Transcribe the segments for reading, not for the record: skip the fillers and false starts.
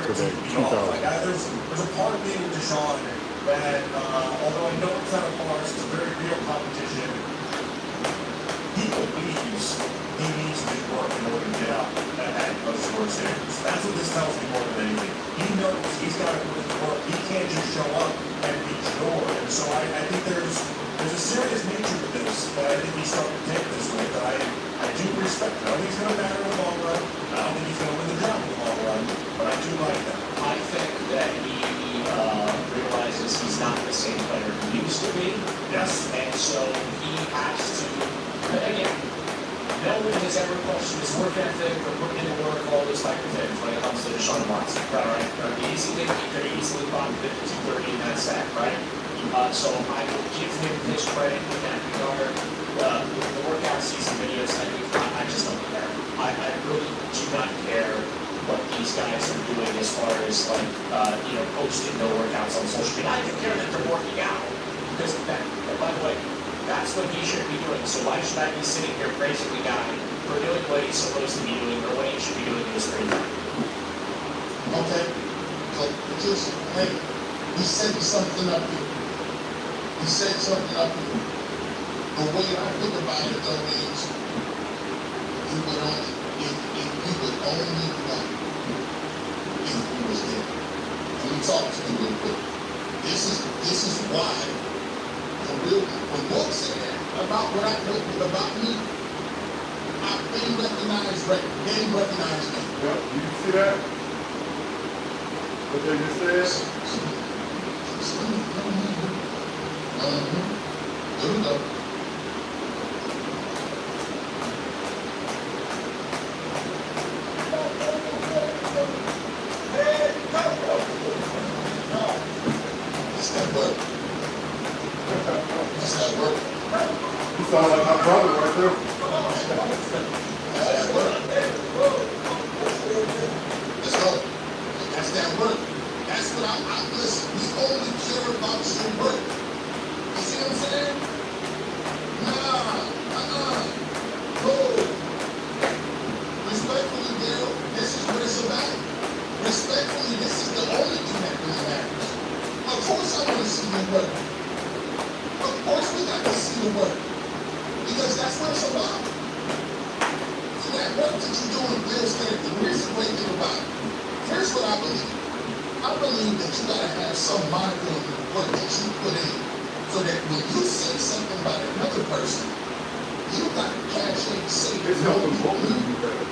per day, 2,000. Like, there's a part of me with Deshaun that, although I know it's not a farce, it's a very real competition. He believes he needs to work in order to get out at those sort of standards. That's what this tells me more than anything. He knows he's got to put in the work. He can't just show up and be ignored. And so I think there's a serious nature to this that I think he's starting to take this way that I do respect. I don't think he's going to matter in the long run. I don't think he's going to win the job in the long run, but I do like that. I think that he realizes he's not the same player he used to be. Yes. And so he has to, again, no one has ever questioned his work ethic or putting in the work, all those type of things when it comes to Deshaun Watson. Right? The easy thing, he could have easily gone 52-30 in that sack, right? So I will give him his credit in that regard. The workout season videos, I just don't care. I really do not care what these guys are doing as far as posting no workouts on social media. I don't care that they're working out because by the way, that's what he should be doing. So why should I be sitting here praising the guy for doing what he's supposed to be doing or what he should be doing in his free time? Okay, but just hey, he said something up here. He said something up here. The way I think about it though is, he would only, if he would only know if he was there. Let me talk to you real quick. This is why when Book said about what I know about me, they recognize me. Yep, you see that? What they just said? There we go. It's that work. It's that work. You sound like my brother right there. That's that work. Let's go. That's that work. That's what I listen. We only care about your work. You see what I'm saying? No. Respectfully, Dale, this is what it's about. Respectfully, this is the only thing that really matters. Of course I want to see you work. Of course we got to see you work. Because that's what it's about. So that work that you're doing builds character. Here's the great thing about it. Here's what I believe. I believe that you gotta have some moniker of the work that you put in. So that when you say something about another person, you got to cash in and say It's helping both of you better.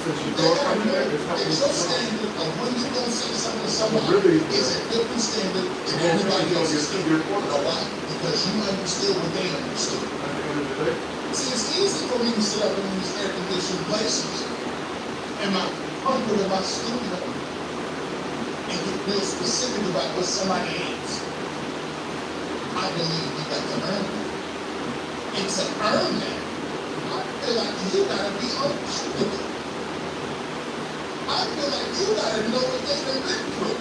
Since you don't come in, it's helping your standard of when you're going to say something to somebody really, is a different standard than everybody else's standard. You know why? Because you understood what they understood. at the end of the day, See, it's easy for me to sit up in these air-conditioned places in my comfort of my studio and get real specific about what somebody is. I believe you got to earn it. And to earn that, I feel like you gotta be unshakable. I feel like you gotta know what they've been through.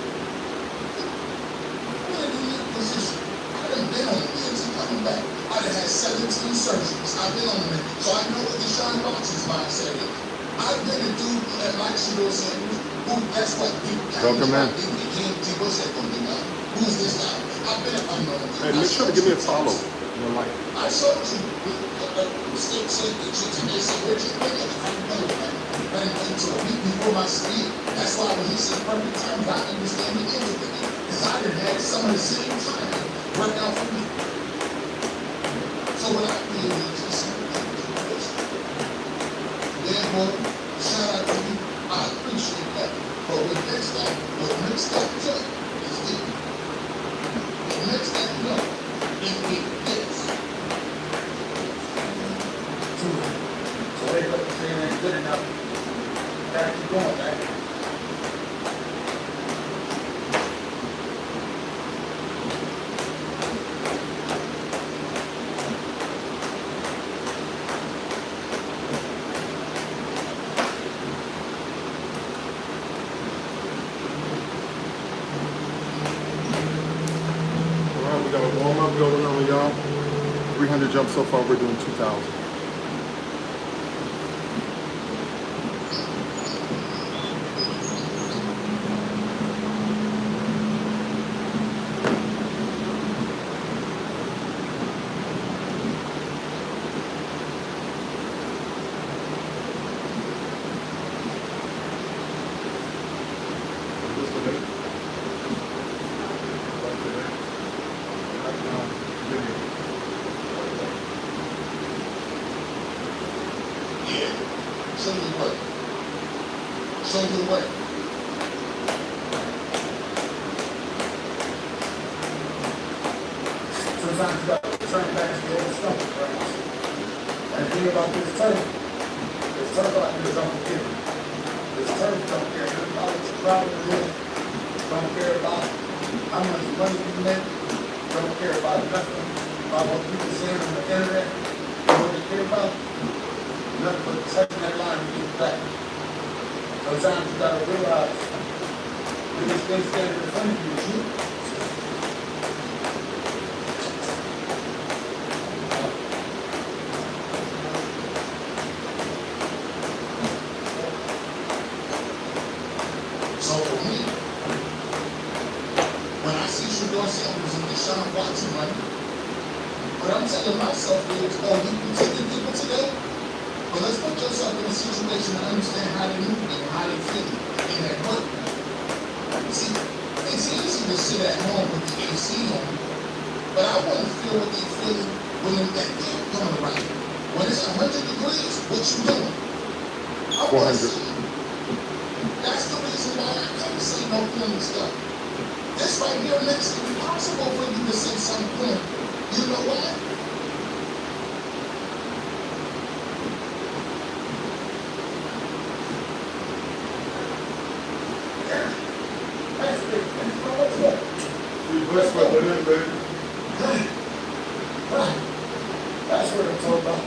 I'm in a unique position. I done been on the meds and coming back. I done had 17 surgeries. I've been on the meds. So I know what Deshaun Watson's mindset is. I've been a dude that likes Shador Sanders, who, that's what people welcome, man. Who's this guy? I've been unknown. Hey, make sure to give me a follow in your life. I showed you state said that you today said, where'd you bring it? I didn't know that. I didn't wait until a week before my speed. That's why when he said perfect time, I understand the end of it. Because I done had some of the same time work out for me. So what I feel is just boy, shout out to you. I appreciate that. But what next time took is this. What next time took is this. So they look and say it ain't good enough. Gotta keep going, right? We got a warm-up going on, y'all. 300 jumps so far, we're doing 2,000. Show you the way. Sometimes you got to turn back to the old stuff, right? And the thing about this turf out here is unforgiving. This turf don't care about what your problem is, don't care about how much money you make, don't care about nothing, about what people say on the internet. You know what they care about? Nothing but touching that line and getting back. Sometimes you gotta realize that this thing standing in front of you is you. So for me, when I see Shador Sanders and Deshaun Watson running, what I'm telling myself is, oh, you taking people today? But let's put yourself in a situation to understand how they move and how they feel in that work. See, it's easy to sit at home with the AC on, but I want to feel what they feel when that thing coming around. When it's 100 degrees, what you doing? I want to 400. see. That's the reason why I can't say no funny stuff. This right here makes it impossible for you to say something funny. You know why? Bless my name, baby. That's what I'm talking about.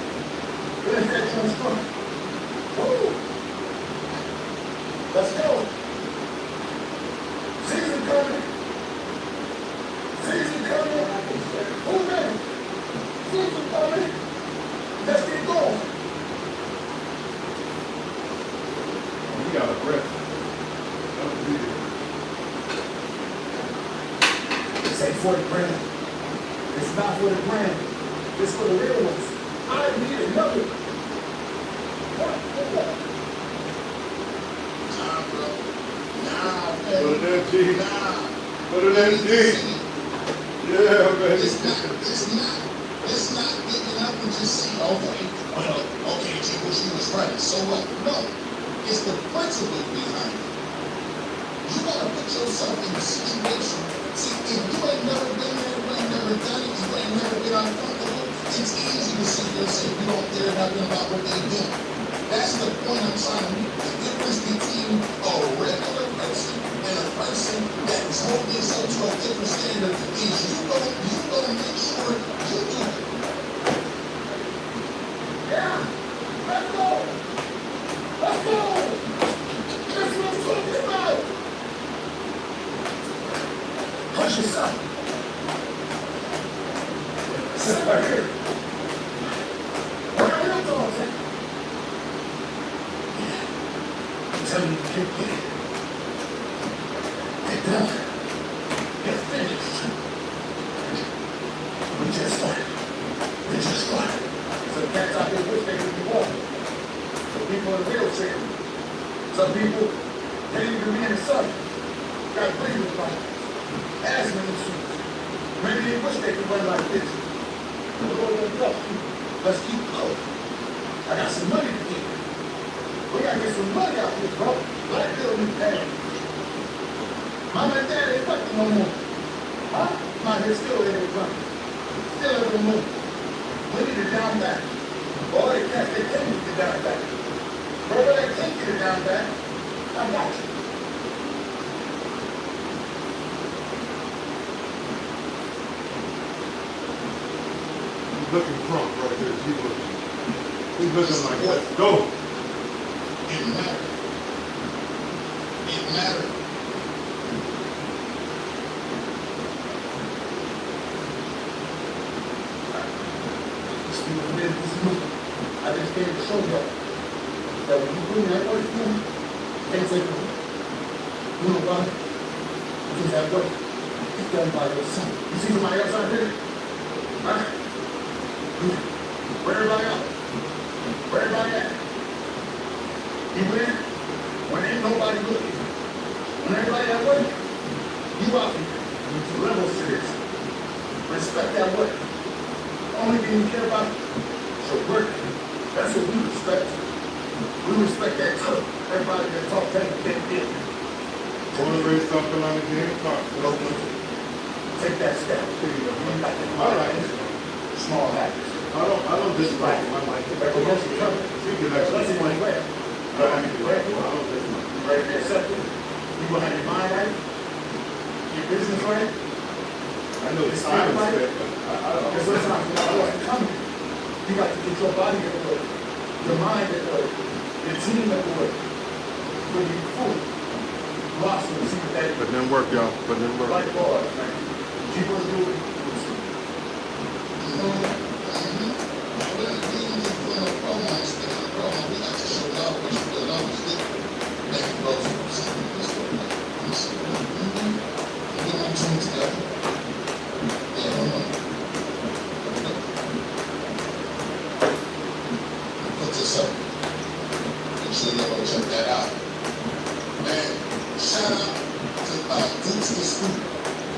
Where's that comes from? Woo! Let's go. Season coming. Season coming. Move in. Season coming. Let's get going. We got a breath. This ain't for the brand. It's not for the brand. It's for the real ones. I need another. What? Nah, bro. Nah, Put it man. in, G. Nah. Put it in, G. Yeah, baby. It's not giving up and just saying, okay, well, okay, G, what you was right. So what? No. It's the principle behind it. You gotta put yourself in the situation. See, if you ain't never been there, you ain't never done it, you ain't never been uncomfortable, it's easy to sit there and say you don't care nothing about what they do. That's the point I'm trying to make. The difference between a regular person and a person that is holding themselves to a different standard is you gonna make sure you do it. Yeah. Let's go. Let's go. That's what I'm talking about. Push yourself. Sit right here. What are you doing? Tell me you can't get it. Get done. Get finished. We just started. We just started. Some cats out there wish they could be walking. Some people in wheelchair. Some people can't even be in the sun. Got breathing problems. Asthma issues. Maybe they wish they could run like this. Let's keep going. I got some money to get. We gotta get some money out here, bro. Black girl need pay. Mama and dad ain't fucking no more. Huh? My head still ain't running. Still ain't no more. We need to down back. All they can't get it down back. Brother, they can't get it down back. I got you. Looking drunk right there. He's looking like, let's go. It mattered. It mattered. I just came to show y'all that when you bring that work in, can't take it. You know why? Because that work is done by yourself. You see somebody else out there? Huh? Where everybody at? Where everybody at? You win when ain't nobody looking. When everybody at work, you out here. You level serious. Respect that work. Only thing you care about is your work. That's what we respect. We respect that too. Everybody that talk take it. Want to raise something on the game? Take that step. I like it. Small habits. I don't dislike it. Everyone's coming. You can actually Let's point. where? I don't dislike it. I don't dislike it. Ready to accept it? You gonna have your mind right? Your business right? I know it's time, but Because sometimes you know what's coming. You got to get your body in order, your mind in order, your team in order. When you full, lost to see that But then work, y'all. But then work. like bars, man. Keep on doing it. Check that out. Man, shout out to Dukes the Scoop.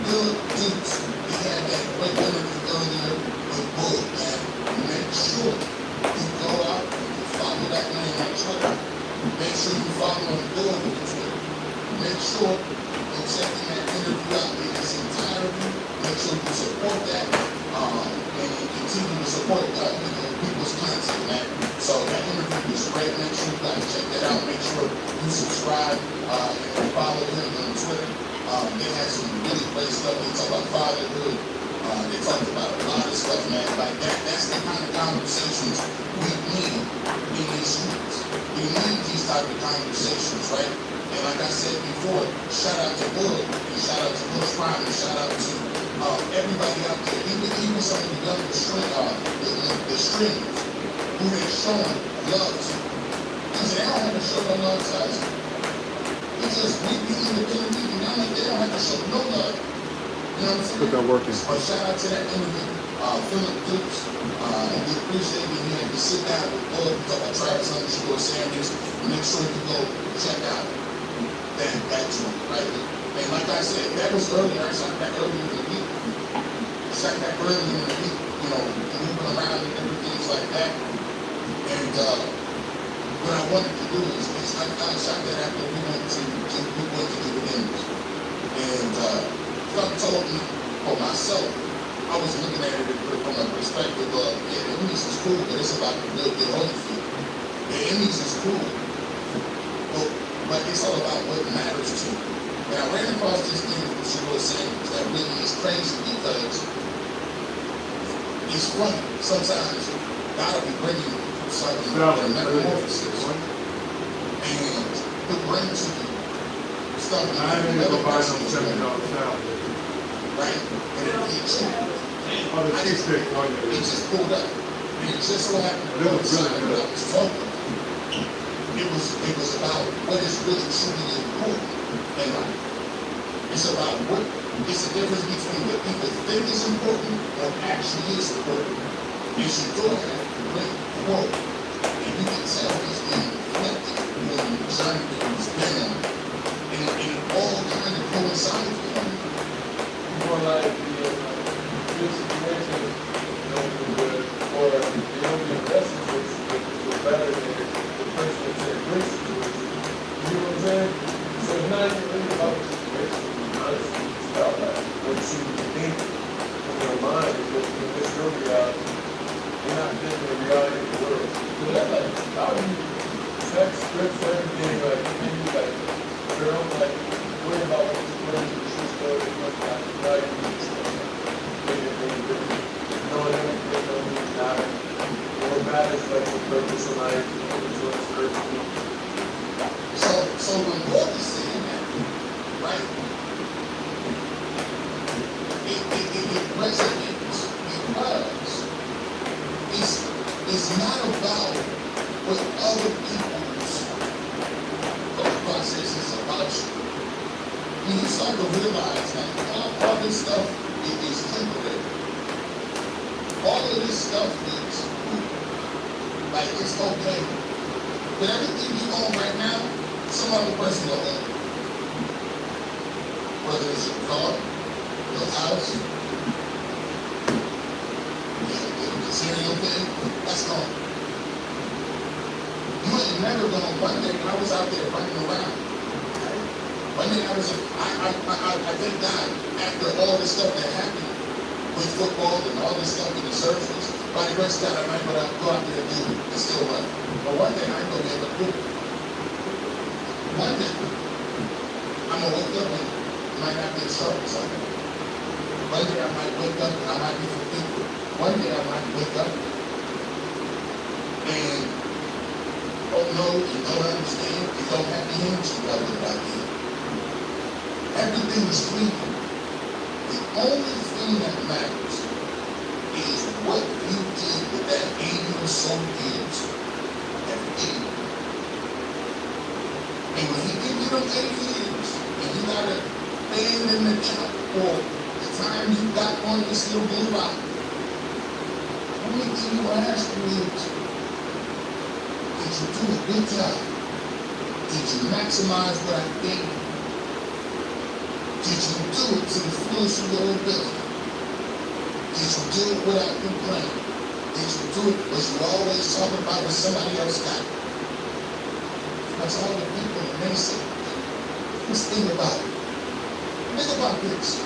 Good Dukes. He had that great interview earlier with Bull, man. Make sure you go out and follow that man on Twitter. Make sure you follow him Bull on Twitter. Make sure you're checking that interview out in its entirety. Make sure you support that. And you continue to support people's content, man. So that interview is great. Make sure you guys check that out. Make sure you subscribe and follow him on Twitter. They had some really great stuff. They talk about fatherhood. They talked about a lot of stuff, man. Like that's the kind of conversations we need in these streets. We need these type of conversations, right? And like I said before, shout out to Bull, and shout out to Bush Prime, and shout out to everybody out there, even some of the younger the streamers who they're showing love to. Because they don't have to show no love to us. It's just we be independent people now, like they don't have to show no love. You know what I'm saying? Put that work in. But shout out to that interview, Philip Dukes. And we appreciate being here to sit down with Bull, talk about Travis _ Sanders. Make sure you go check out that joint, right? And like I said, that was earlier. I shot that earlier in the week. Shot that earlier in the week, you know, moving around and different things like that. And what I wanted to do is I shot that after we went to do the image. And Chuck told me, for myself, I was looking at it from a perspective of, yeah, the image is cool, but it's about the real good Holyfield. The image is cool, but it's all about what matters to you. And I ran across this thing with Shadow Sanders that really is crazy because it's funny. Sometimes God will be bringing you something metamorphosis. And he'll bring to you stuff that I ain't never buy no $7 salad. right? And it'll hit you. Oh, the cheesesteak. Oh, It yeah. just pulled up. And it just so happened It was really good. I was talking. It was about what is really truly important in life. It's about it's the difference between what people think is important or actually is important. And she thought that great quote. And you can tell he's being reflected when the journey that he's been on. And it all kind of coincides with one another. More like the good situation, you know, or the only message is better than the person that's in a great situation. You know what I'm saying? So it's not even really about the situation, honestly. It's about like what you think in your mind is what's your reality. You're not thinking the reality of the world. So that's like, how do you sex, scripts, everything, like, maybe like, you don't like, worry about what's the true story, what's not, now you need to knowing everything don't mean matter. What matters like the purpose of life, what's earthly. So when God is saying that, right, it resonates because it's not about what other people's thought process is about you. When you start to realize that all this stuff is temporary. All of this stuff is like it's okay. But everything you own right now, some other person will own it. Whether it's your car, your house, the material thing, that's gone. You ain't never gone. One day when I was out there running around, one day I thank God after all this stuff that happened with football and all this stuff in the surface, by the grace of God, I might go out there and do it and still run. But one day I ain't gonna be able to do it. One day I'm gonna wake up and it might not be a service. One day I might wake up and I might be for people. One day I might wake up and don't know and don't understand and don't have the energy level that I did. Everything is fleeting. The only thing that matters is what you did with that 80 or so years every day. And when he give you them 80 years, and you got a band in the count for the time you got on this little blue rock, the only thing you ask for is, did you do a good job? Did you maximize what I gave you? Did you do it to the fullest of your ability? Did you do it without complaining? Did you do it because you always talking about what somebody else got? That's all the people in the ministry. Just think about it. Think about this.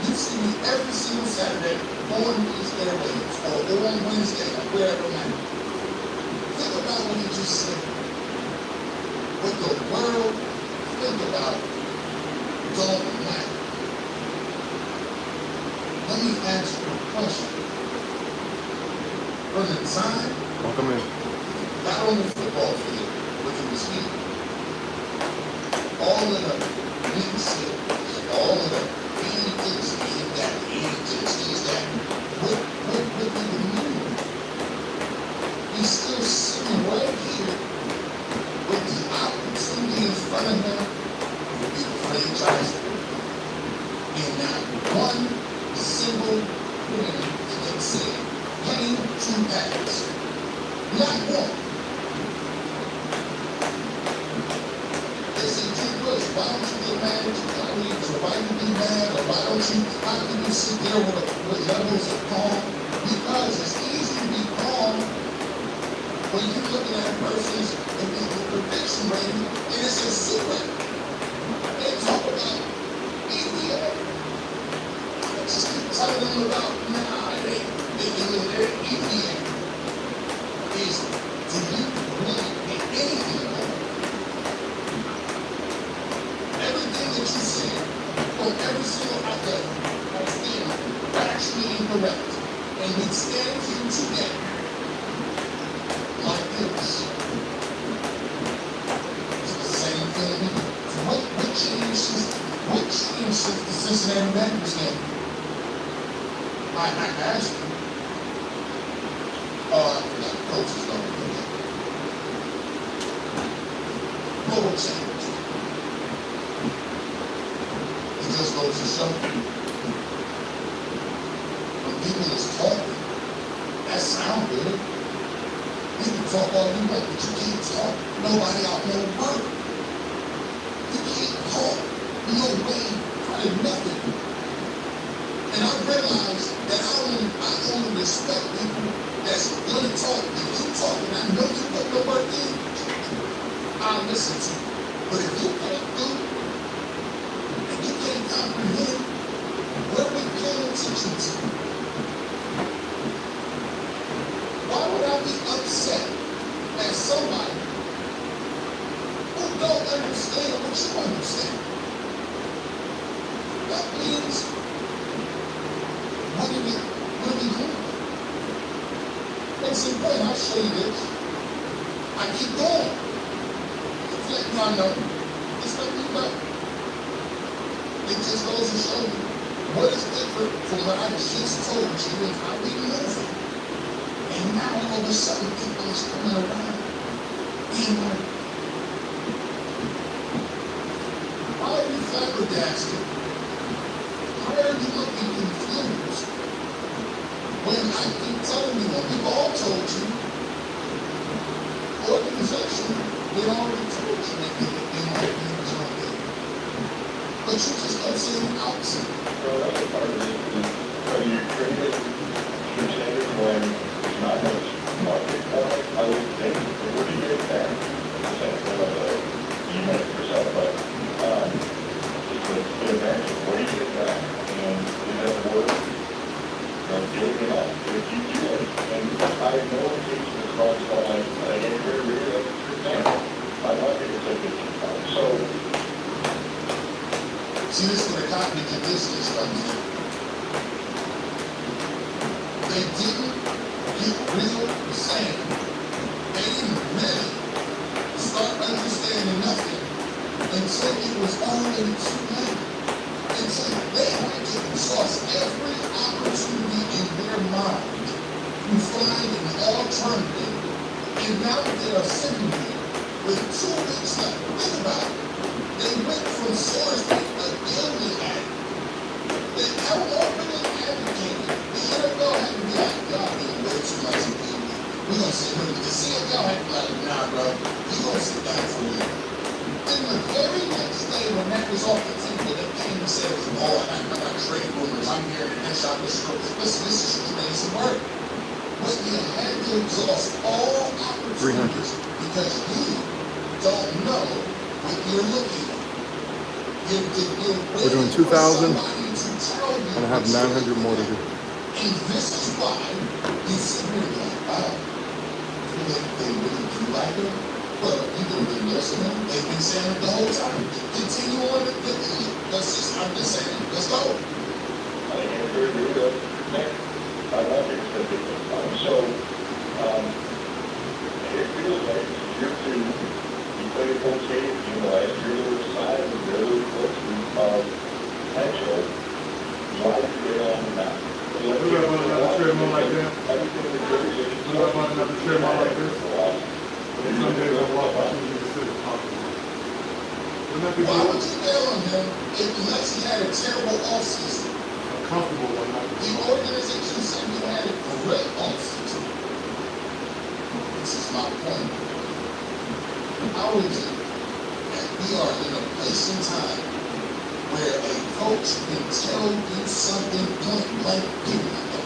You see me every single Saturday on these airwaves or on Wednesday or wherever I'm at. Think about what he just said. What the world think about don't matter. Let me ask you a question. From the time Welcome in. got on the football field, which was here, all of the big skills, all of the he's this, he's that, he's that. What do you mean? He's still sitting right here with the opportunity in front of him to be the franchise and not one single win that said came to pass. Not one. They said, Jim Bush, why don't you get mad at your colleagues, or why you be mad, or why don't you, how can you sit there with levels of calm? Because it's easy to be calm when you're looking at a person's prediction rating, and it's a secret. They talk about EPA. I just keep telling them about, their EPA is, do you really get anything on it? Everything that you say on every single outlet has been factually incorrect. And we stand here today like this. It's the same thing. What changed since the Cincinnati Bengals game? I asked you. Oh, I forgot the coach's name. What changed? It just goes to show when people is talking, that sound good. You can talk all you want, but you can't talk nobody out no work. You can't talk no way for nothing. And I realize that I only respect people that's gonna talk. If you talk and I know you put the work in, I'll listen to you. But if you can't do it, and you can't comprehend, what are we paying attention to? Why would I be upset at somebody who don't understand what you understand? That means, what are we doing? Case in point, I'll show you this. I keep going. It's letting y'all know. It's letting you know. It just goes to show you what is different from what I just told you and how we move. And now all of a sudden people is coming around being like, why are you flabbergasted? Why are you looking confused? When I keep telling you, when we've all told you, organization, we already told you that they might be doing it. But you just don't see the opposite. So that's a part of it. So you created your changes when not much market for it. I would think it would be good. understand the sentiment of the unit yourself, but it's a advantage of where you get that and you have to work, getting it up. If you do it, and I know occasions across the line, I get very real, I'm not going to take it. So, See, this is where the cognitive dissonance comes in. They didn't get real saying. They didn't really start understanding nothing until it was already too late. Until they had to exhaust every opportunity in their mind to find an alternative. And now they are sitting here with 2 weeks left. Think about it. They went from source to a guilty act. They how openly advocated. The NFL had to be like, y'all being way too much of people. We're gonna sit here. The CFL had to be like, nah, bro, you gonna sit down for me. Then the very next day when that was off the table, they came and said, oh, I'm not trade rumors. I'm here and that shot this girl. Listen, this is some work. But you had to exhaust all opportunities because you don't know what you're looking at. We're doing 2,000, and I have 900 more to do. And this is why you sit here and go, wow, they really do like him? Well, you don't really listen to them. They've been saying it the whole time. Continue on the lead. I'm just saying, let's go. I think it's very good. I love it. So, it feels like year 2, you played full state, last year there was 5 and really close to potential. Why did you get on that? What about another treadmill like that? What about another treadmill like this? Some days I walk by and just sit and talk to him. Wouldn't that be Why good? would you bail on him unless he had a terrible offseason? A comfortable one, not The the organization said you had a great offseason. This is my point. How is it that we are in a place and time where a coach can tell you something point blank, the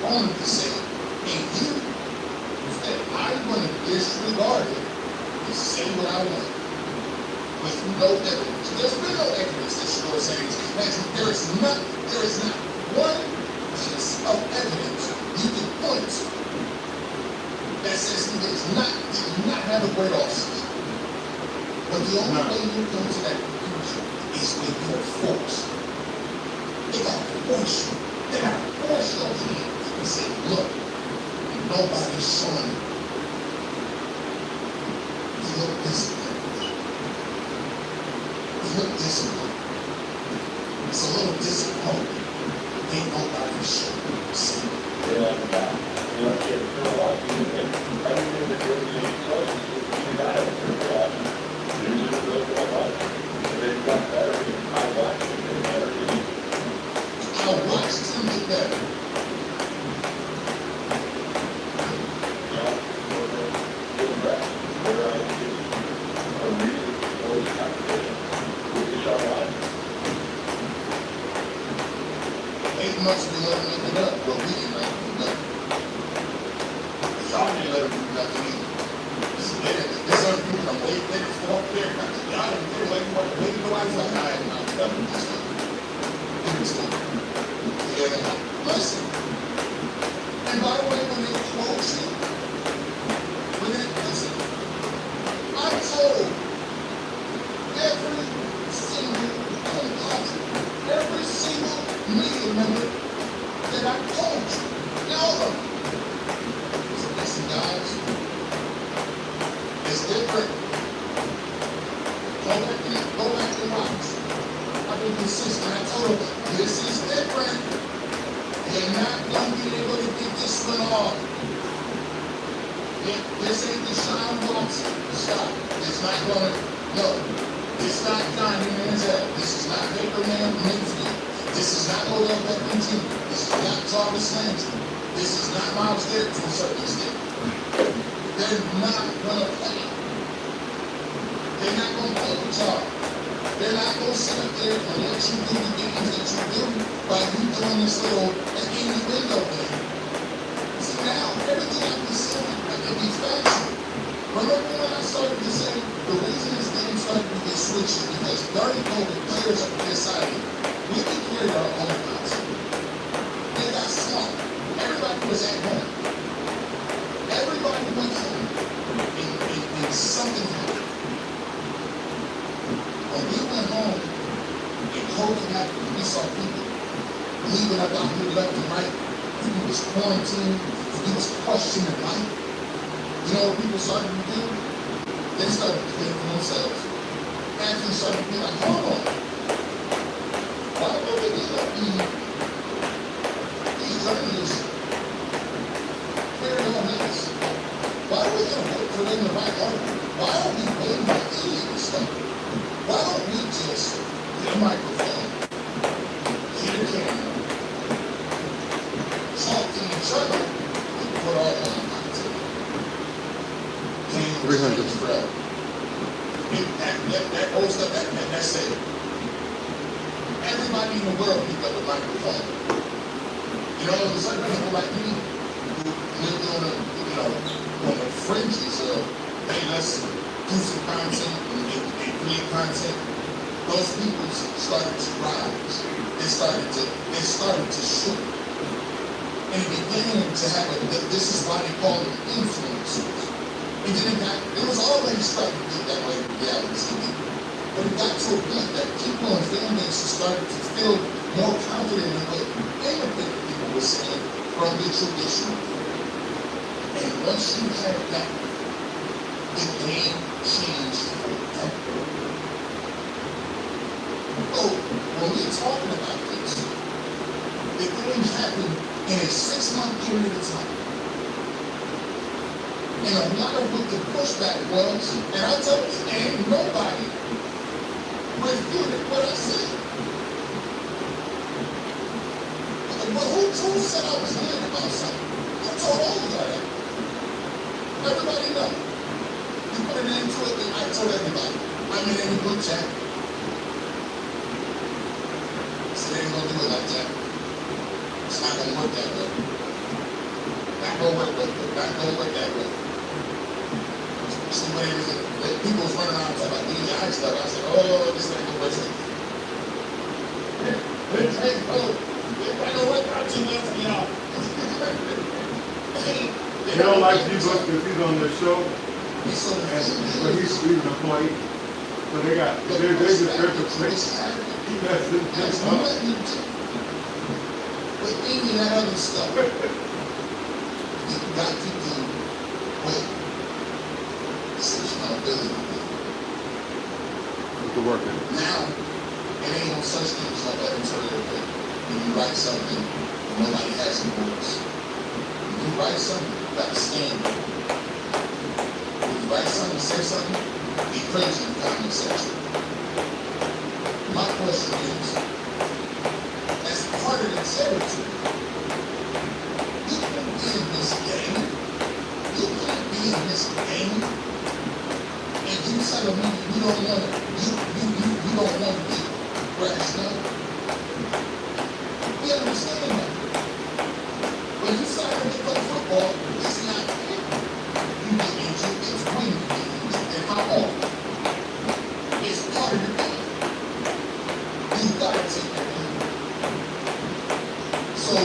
owner can say it, and you said, I'm going to disregard it and say what I want with no evidence. There's been no evidence that shows things. There is not one piece of evidence you can point to that says he did not have a great offseason. But the only way you come to that conclusion is when you're forced. They got to force you. They got to force your hand and say, look, nobody's showing you. You look disciplined. You look disciplined. It's a little disappointing. Ain't nobody showing you. See? Everything that goes in close, you got it. Usually it goes well. They've got better. I watch it. They're better. I watched him get better. Getting back where I get a reason for this competition with the shot line. 8 months we let him make it up, but we didn't let him do nothing. Y'all didn't let him do nothing either. There's other people that wait minutes for up there. Y'all didn't feel like you want to wait. Nobody's like, I ain't not done this thing. Yeah, listen. And by the way, when they close you, listen, I told every single composite, every single media member that I told you, all of them. So listen, guys, it's different. Go back and watch. I've been consistent. I told them, this is different. You're not going to be able to get this one off. This ain't Deshaun Watson. Stop. It's not going to, no. It's not Johnny Manziel. This is not Baker Mayfield. This is not Odell Beckham Jr. This is not Jarvis Landry. This is not Miles Garrett to a certain extent. They're not going to play. They're not going to play with y'all. They're not going to sit up there and let you do the games that you do by you doing this little innuendo game. See, now, everything I've been saying, I can be factual. Remember when I started to say the reason this game started to get switched is because during COVID, players decided we could create our own concept. They got smart. Everybody was at home. Everybody went home. And something happened. When we went home and COVID happened, we saw people leaving up out here left and right. People was quarantined. People was questioning life. You know what people started to do? They started to think for themselves. Athletes started to be like, hold on. Why would we give up these journalists carrying on this? Why do we gotta wait for them to write articles? Why are we waiting for any of this stuff? Why don't we just get a microphone, get a camera, talk to each other, and put our own content? 300. That whole stuff, that's it. Everybody in the world picked up a microphone. You know, there's certain people like me who live on the fringes of, hey, let's do some content and create content. Those people started to rise. They started to shoot. And it began to have this is why they call them influencers. And then it was already starting to get that way in reality TV. But it got to a point that people and fan bases started to feel more confident in what independent people were saying from the traditional. And once you had that, the game changed forever. Oh, when we're talking about this, the thing happened in a 6-month period of time. And a lot of what the pushback was, and I tell you, and nobody refuted what I said. But who said I was lying about something? I told all of y'all that. Everybody know. You put it into it, and I told everybody. I'm in any group chat. So they ain't gonna do it like that. It's not gonna work that way. Not gonna work that way. Not gonna work that way. See, when people was running around talking about DEI stuff, I said, oh, this ain't gonna work. Hey, oh, I know what got you left me out. They don't like Jesus because he's on their show, but he's an employee. So they just represent. There's nothing to do with any of that other stuff. You got to do with accountability. The working. Now, it ain't no such thing as like editorial thing. When you write something, nobody has the words. When you write something, you got to stand. When you write something, say something, be crazy in the comment section. My question is, as part of the territory, you can't be in this game. You can't be in this game. And you telling me you don't want to, you don't want to be rational. We understand that. When you sign up to play football, it's not fair. You get injured, it's when you get injured, and how often. It's part of the game. You gotta take that in. So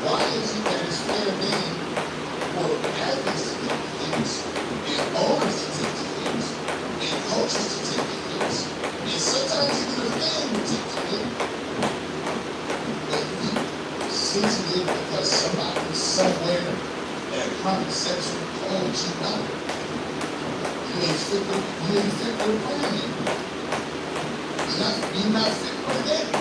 why is it that it's fair game for athletes to take the hits, and owners to take the hits, and coaches to take the hits, and sometimes even the fan will take the hit? But you sensitive because somebody somewhere at a comment section called you out. You ain't fit for the plan. You're not fit for the game.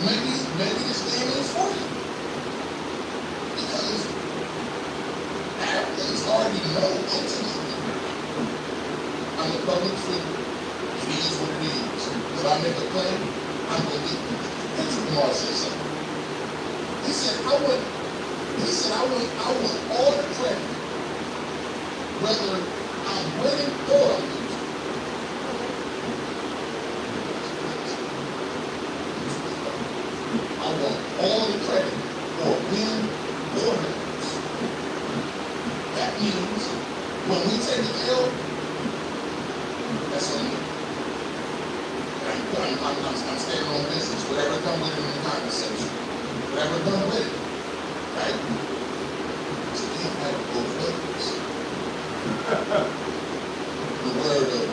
Maybe this game is for you. Because athletes already know intimately. I'm a public figure. It is what it is. If I make a play, I'm going to get it. Kendrick Lamar said something. He said, I want all the credit, whether I'm winning or I'm losing. I want all the credit for win or lose. That I'm staying on business. Whatever come with it in the conversation. Whatever come with it. Right? So you can't have both ways. The word of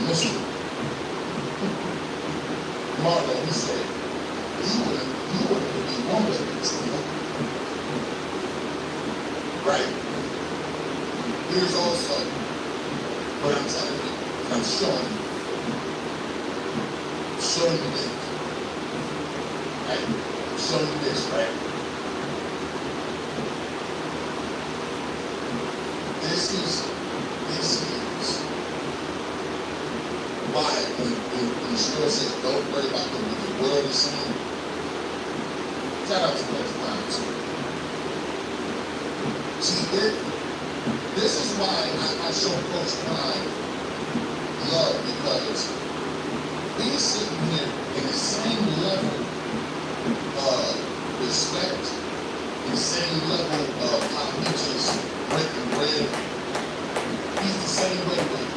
Mr. Marlowe, he said, you wouldn't be one way to steal. Right? Here's also what I'm telling you. I'm showing you. Showing you this. Right? Showing you this, right? This is why when the story says don't worry about what the world is saying. Shout out to Coach Prime too. See, this is why I show Coach Prime love, because he's sitting here in the same level of respect, in the same level of how he just breaking bread. He's the same way with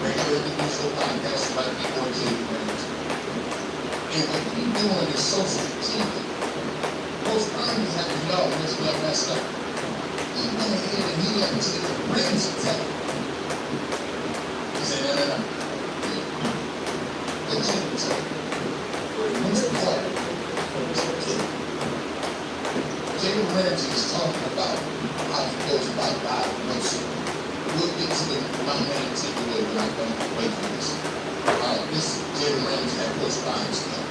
regular individual podcasts like people and Jay Brands. And what he's doing is so strategic. Most times have to know when this stuff messed up. He went ahead and he let Jay Brands tell him. He said, no. Let Jay tell him. What's the point? Jay Brands is talking about how he goes about diagnosing. We'll get to my main takeaway when I come away from this. This is Jay Brands at Coach Prime's stuff.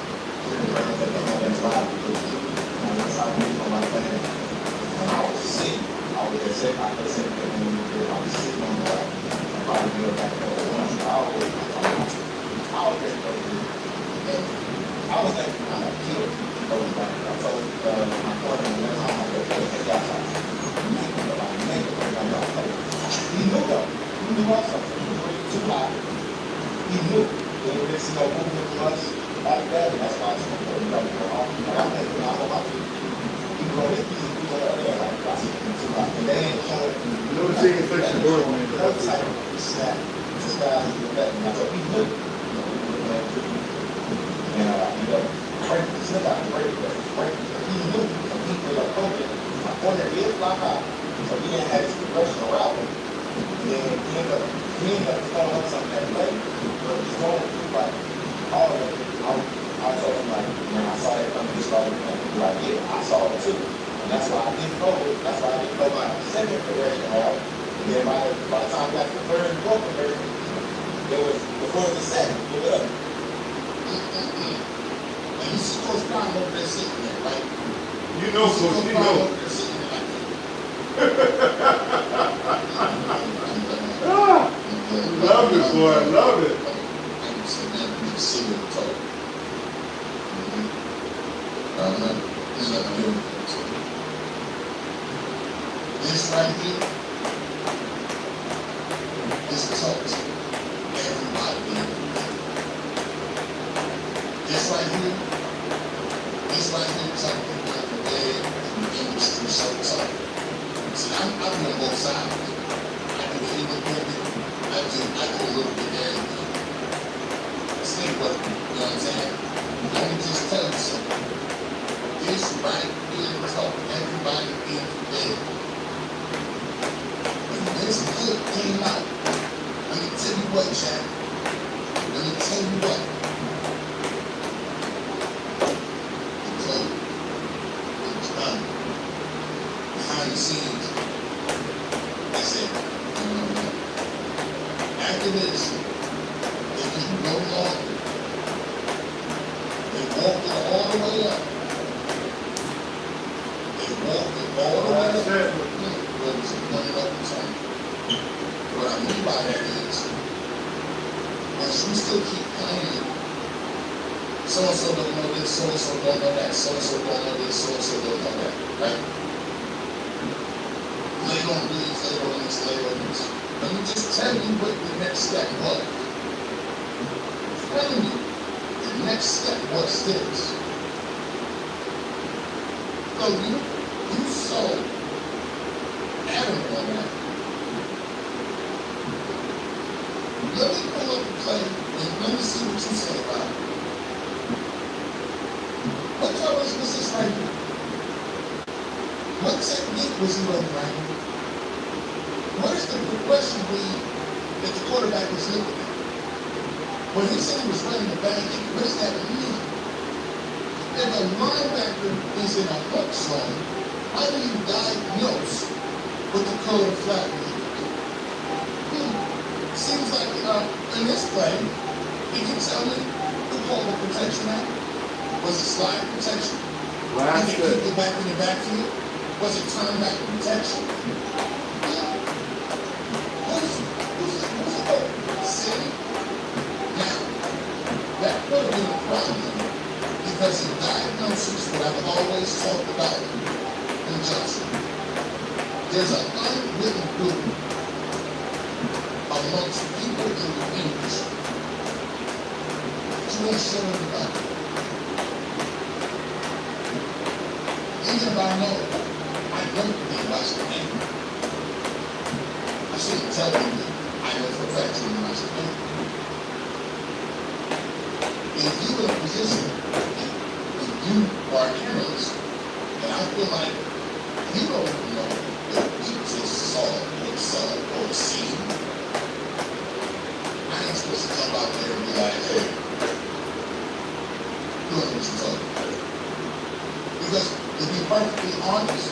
I was sick. I was sick. I was sick. I was sitting on the body of that. I was like, I'm going to kill it. I told my partner, I'm going to get that. He knew though. He knew also. He was way too high. He knew. They were just, moving too much like that. And that's why I just put him up off. And I'm thinking, I don't know. He go this piece, he go over there. Like, I see him too high. And they ain't showing. You know the thing is fix your door, man. That was like, snap. This guy is doing that. And I thought, he knew. And, break. Still got to break. He knew. He was like, okay. My corner is fly high. So he didn't have his progression around him. And he ended up throwing up something that late. But he's going to like all of it. I told him like, man, I saw that coming. He started like, yeah, I saw it too. And that's why I didn't go. That's why I didn't go my second progression hard. And then by the time I got to the third and fourth progression, it was before the second. Look it up. And you see Coach Prime over there sitting there, right? You know, Coach, you know. Love it, boy. I love it. This right here is taught to everybody. This right here is something like the way the industry so tough. See, I'm on both sides. I do the independent, I do a little bit of everything. Still work, you know what I'm saying? Let me just tell you something. This right here is helping everybody in today. When this good came out, let me tell you what, Jack. Let me tell you what. The code was done behind the scenes. They said, after this, they can no longer. They walked it all the way up. They walked it all the way up. But it's pointed up and turn. What I mean by that is, once you still keep playing, so-and-so don't know this, so-and-so don't know that, so-and-so don't know this, so-and-so don't know that, right? Later on these, later on this, later on this. Let me just tell you what the next step was. I'm telling you, the next step was this. So you so adamant on that. Let me pull up the play and let me see what you say about it. What colors was this right here? What technique was he running right here? What is the progression read that the quarterback was looking at? When he said he was running the back end, what does that mean? If a linebacker is in a hook zone, how do you diagnose what the color flat means? Seems like in this play, you can tell me who called the protection out. Was it slide protection? Last Did it kick it back in the backfield? Was it turn back protection? Who's it? See? Now, that could have been a problem because in diagnosis, what I've always talked about in Johnson, there's an unwritten rule amongst people in the industry. You ain't sure about it. Even if I know, I don't really watch the game. I shouldn't tell them that I know for a fact you didn't watch the game. If you're in a position, if you are careless, and I feel like you don't even know what you just saw or seen, I ain't supposed to come out there and be like, hey, you know what you're talking about. Because to be perfectly honest,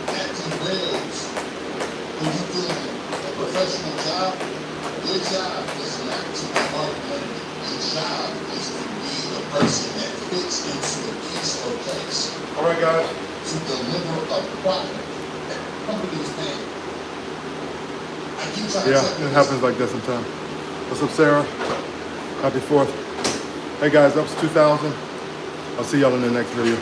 that derails when you're doing a professional job. Your job is not to be argumentative. Your job is to be the person that fits into a piece or place. All right, guys. To deliver a product that companies pay. I keep trying to Yeah, tell you it happens like that sometimes. What's up, Sarah? Happy 4th. Hey, guys, that was 2000. I'll see y'all in the next video.